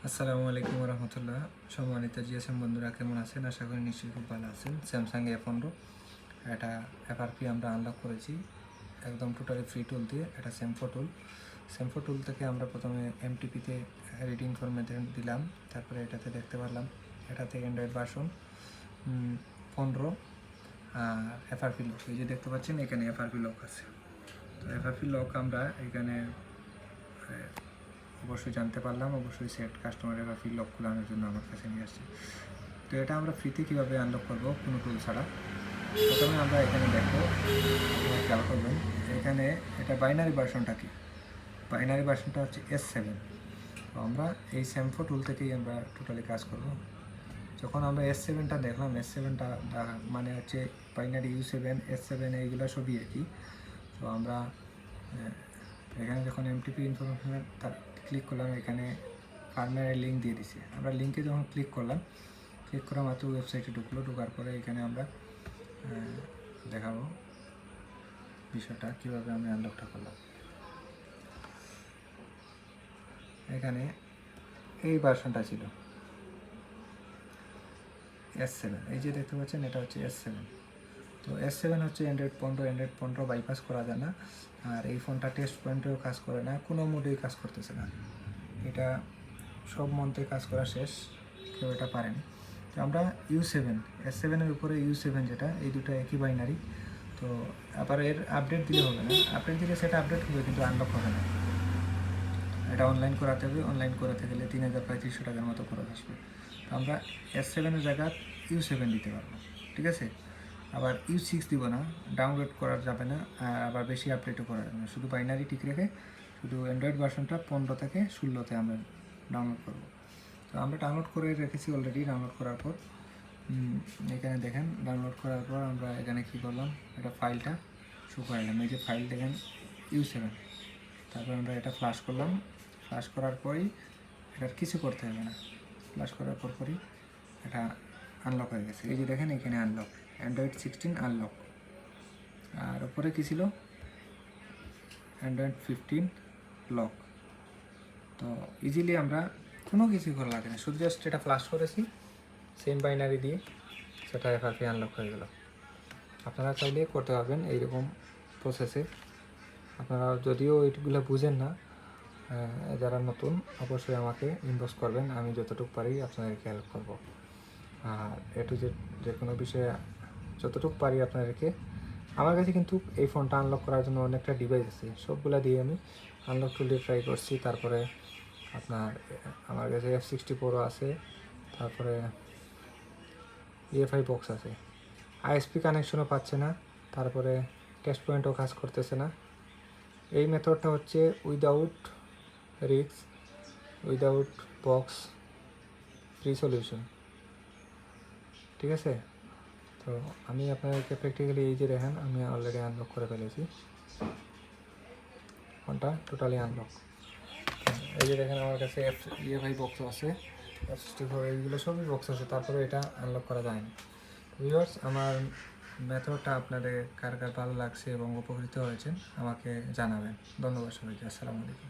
আসসালামু আলাইকুম রহমতুল্লাহ। সম্মানিত জিএসএম বন্ধুরা কেমন আছেন? আশা করি নিশ্চয়ই খুব ভালো আছেন। স্যামসাং A15 এটা এফআরপি আমরা আনলক করেছি একদম টোটালি ফ্রি টুল দিয়ে। এটা স্যামফো টুল থেকে আমরা প্রথমে এমটিপিতে রিডিং ফরম্যাটে দিলাম, তারপরে এটাতে দেখতে পারলাম এটাতে অ্যান্ড্রয়েড ভার্সন 15 আর এফআরপি লক। এই যে দেখতে পাচ্ছেন এখানে এফআরপি লক আছে। তো এফআরপি লক আমরা এখানে অবশ্যই জানতে পারলাম, অবশ্যই সেট কাস্টমার এফআরপি লক খোলানোর জন্য আমার কাছে নিয়ে আসছে। তো এটা আমরা ফ্রিতে কীভাবে আনলক করবো কোনো টুল ছাড়া? প্রথমে আমরা এখানে দেখো, আপনারা খেয়াল করবেন এখানে এটা বাইনারি ভার্সনটা কি, বাইনারি ভার্সনটা হচ্ছে S7। তো আমরা এই স্যামফো টুল থেকেই আমরা টোটালি কাজ করব। যখন আমরা S7টা দেখলাম, S7টা মানে হচ্ছে বাইনারি U7 S7 এইগুলো সবই একই। তো আমরা এখানে যখন এমটিপি ইনফরমেশনের ক্লিক করলাম, এখানে ফার্মওয়্যারের লিঙ্ক দিয়ে দিছি। আমরা লিঙ্কে যখন ক্লিক করলাম, ক্লিক করা মাত্র ওয়েবসাইটে ঢোকার পরে এখানে আমরা দেখাবো বিষয়টা কীভাবে আমি আনলকটা করলাম। এখানে এই ভার্সনটা ছিল S7, এই যে দেখতে পাচ্ছেন এটা হচ্ছে S7। তো S7 হচ্ছে অ্যান্ড্রয়েড 15 বাইপাস করা যায় না। আর এই ফোনটা টেস্ট পয়েন্টেও কাজ করে না, কোনো মোডেই কাজ করতেছে না। এটা সব মন্ত্রে কাজ করা শেষ, কেউ এটা পারেনি। তো আমরা S7-এর উপরে U7 যেটা, এই দুটো একই বাইনারি। তো আবার এর আপডেট দিলে হবে না, আপডেট দিলে সেটা আপডেট হবে কিন্তু আনলক হবে না। এটা অনলাইন করাতে হবে, অনলাইন করাতে গেলে 3000-3500 টাকার মতো খরচ আসবে। তো আমরা S7-এর জায়গায় U7 দিতে পারবো, ঠিক আছে? আবার U6 দিব না, ডাউনলোড করা যাবে না, আবার বেশি আপডেটও করা যাবে না। শুধু বাইনারি ঠিক রেখে শুধু অ্যান্ড্রয়েড ভার্সনটা 15 থেকে 16-তে আমরা ডাউনলোড করব। তো আমরা ডাউনলোড করে রেখেছি অলরেডি। ডাউনলোড করার পর এখানে দেখেন, ডাউনলোড করার পর আমরা এখানে কী করলাম, এটা ফাইলটা শো করালাম। এই যে ফাইল দেখেন U7। তারপর আমরা এটা ফ্লাশ করলাম। ফ্লাশ করার পরই এটার কিছু করতে হবে না, ফ্লাশ করার পরই এটা আনলক হয়ে গেছে। এই যে দেখেন এখানে আনলক, অ্যান্ড্রয়েড 16 আনলক। আর ওপরে কী ছিল, অ্যান্ড্রয়েড 15 লক। তো ইজিলি আমরা কোনো কিছু করা লাগে না, শুধু জাস্ট এটা ফ্লাশ করেছি সেম বাইনারি দিয়ে, সেটা এফআরপি আনলক হয়ে গেল। আপনারা চাইলে করতে পারবেন এইরকম প্রসেসে। আপনারা যদিও এইগুলো বুঝেন না, যারা নতুন অবশ্যই আমাকে ইনবক্স করবেন, আমি যতটুকু পারি আপনাদেরকে হেল্প করব। আর যে কোনো বিষয়ে যতটুকু পারি আপনাদেরকে। আমার কাছে কিন্তু এই ফোনটা আনলক করার জন্য অনেকটা ডিভাইস আছে, সবগুলা দিয়ে আমি আনলক টুলটি ট্রাই করছি। তারপরে আপনার আমার কাছে F64 আছে, তারপরে EFI বক্স আছে, আইএসপি কানেকশনও পাচ্ছে না, তারপরে টেস্ট পয়েন্টও কাজ করতেছে না। এই মেথডটা হচ্ছে without risk, without box, free solution, ঠিক আছে? তো আমি আপনাদেরকে প্র্যাকটিক্যালি এই যে দেখেন, আমি অলরেডি আনলক করে ফেলেছি ফোনটা, টোটালি আনলক। এই যে দেখেন আমার কাছে EFI বক্স আছে, F64 এইগুলো সবই বক্স আছে, তারপরে এটা আনলক করা যায় না। ভিউয়ার্স, আমার মেথডটা আপনাদের কার কার ভালো লাগছে এবং উপকৃত হয়েছেন আমাকে জানাবেন। ধন্যবাদ সবাইকে। আসসালামু আলাইকুম।